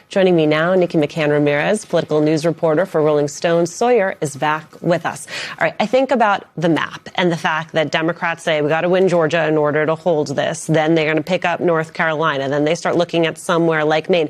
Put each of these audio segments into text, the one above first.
Joining me now, Nikki McCann-Ramirez, political news reporter for Rolling Stone. Sawyer is back with us. All right, I think about the map and the fact that Democrats say we got to win Georgia in order to hold this. Then they're going to pick up North Carolina. Then they start looking at somewhere like Maine.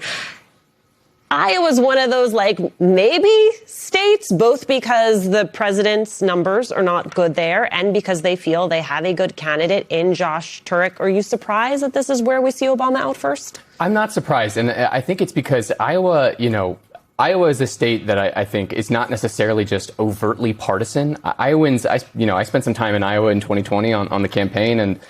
Iowa's one of those, maybe states, both because the president's numbers are not good there and because they feel they have a good candidate in Josh Turek. Are you surprised that this is where we see Obama out first? I'm not surprised. And I think it's because Iowa is a state that I think is not necessarily just overtly partisan. Iowans, I spent some time in Iowa in 2020 on the campaign, and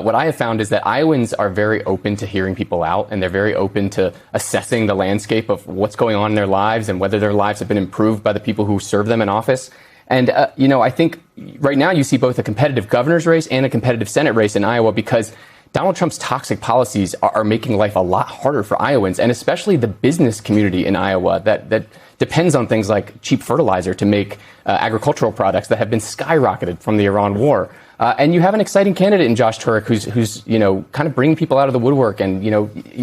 what I have found is that Iowans are very open to hearing people out, and they're very open to assessing the landscape of what's going on in their lives and whether their lives have been improved by the people who serve them in office. And, I think right now you see both a competitive governor's race and a competitive Senate race in Iowa because Donald Trump's toxic policies are making life a lot harder for Iowans, and especially the business community in Iowa that depends on things like cheap fertilizer to make agricultural products that have been skyrocketed from the Iran war. And you have an exciting candidate in Josh Turek who's kind of bringing people out of the woodwork. And,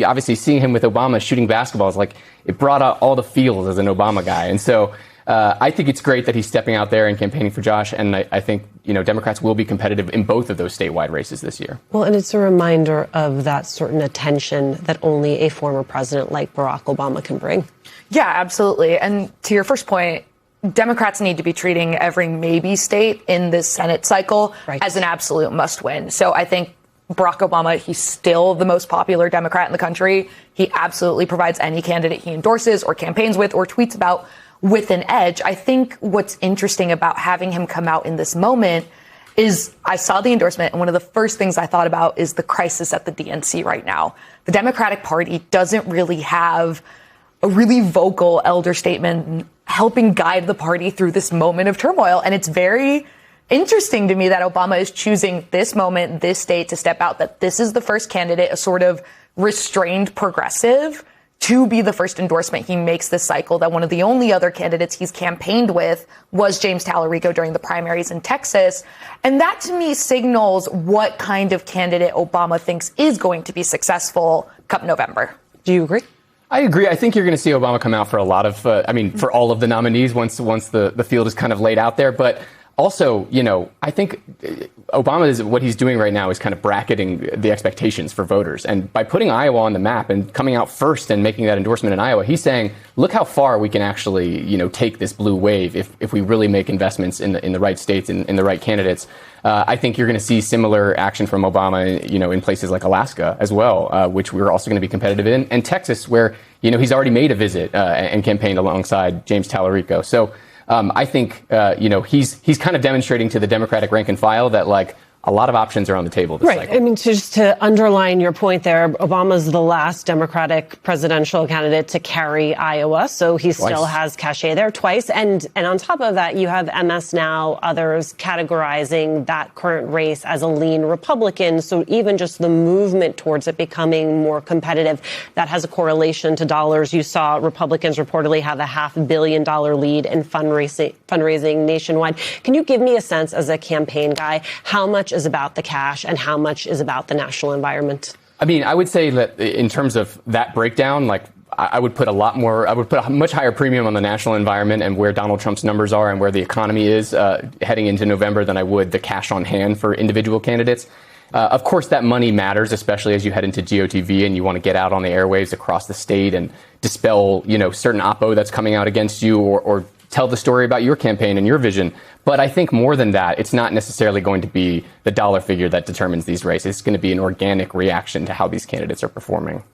obviously seeing him with Obama shooting basketballs, it brought out all the feels as an Obama guy. And so I think it's great that he's stepping out there and campaigning for Josh. And I think, Democrats will be competitive in both of those statewide races this year. Well, and it's a reminder of that certain attention that only a former president like Barack Obama can bring. Yeah, absolutely. And to your first point, Democrats need to be treating every maybe state in this Senate cycle as an absolute must win. So I think Barack Obama, he's still the most popular Democrat in the country. He absolutely provides any candidate he endorses or campaigns with or tweets about with an edge. I think what's interesting about having him come out in this moment is I saw the endorsement, and one of the first things I thought about is the crisis at the DNC right now. The Democratic Party doesn't really have a really vocal elder statesman helping guide the party through this moment of turmoil. And it's very interesting to me that Obama is choosing this moment, this state to step out, that this is the first candidate, a sort of restrained progressive, to be the first endorsement he makes this cycle, that one of the only other candidates he's campaigned with was James Talarico during the primaries in Texas. And that to me signals what kind of candidate Obama thinks is going to be successful come November. Do you agree? I agree. I think you're going to see Obama come out for a lot of, for all of the nominees once the field is kind of laid out there. But also, I think Obama what he's doing right now is kind of bracketing the expectations for voters. And by putting Iowa on the map and coming out first and making that endorsement in Iowa, he's saying, look how far we can actually, take this blue wave if we really make investments in the right states and in the right candidates. I think you're going to see similar action from Obama, in places like Alaska as well, which we're also going to be competitive in, and Texas, where, he's already made a visit and campaigned alongside James Talarico. So I think, he's kind of demonstrating to the Democratic rank and file that, a lot of options are on the table this cycle. I mean, just to underline your point there, Obama's the last Democratic presidential candidate to carry Iowa, so he still has cachet there twice. And on top of that, you have MS Now, others categorizing that current race as a lean Republican. So even just the movement towards it becoming more competitive, that has a correlation to dollars. You saw Republicans reportedly have a $500 million lead in fundraising nationwide. Can you give me a sense as a campaign guy, how much is about the cash and how much is about the national environment? I mean, I would say that in terms of that breakdown, I would put a much higher premium on the national environment and where Donald Trump's numbers are and where the economy is heading into November than I would the cash on hand for individual candidates. Of course, that money matters, especially as you head into GOTV and you want to get out on the airwaves across the state and dispel, certain oppo that's coming out against you or tell the story about your campaign and your vision. But I think more than that, it's not necessarily going to be the dollar figure that determines these races. It's going to be an organic reaction to how these candidates are performing.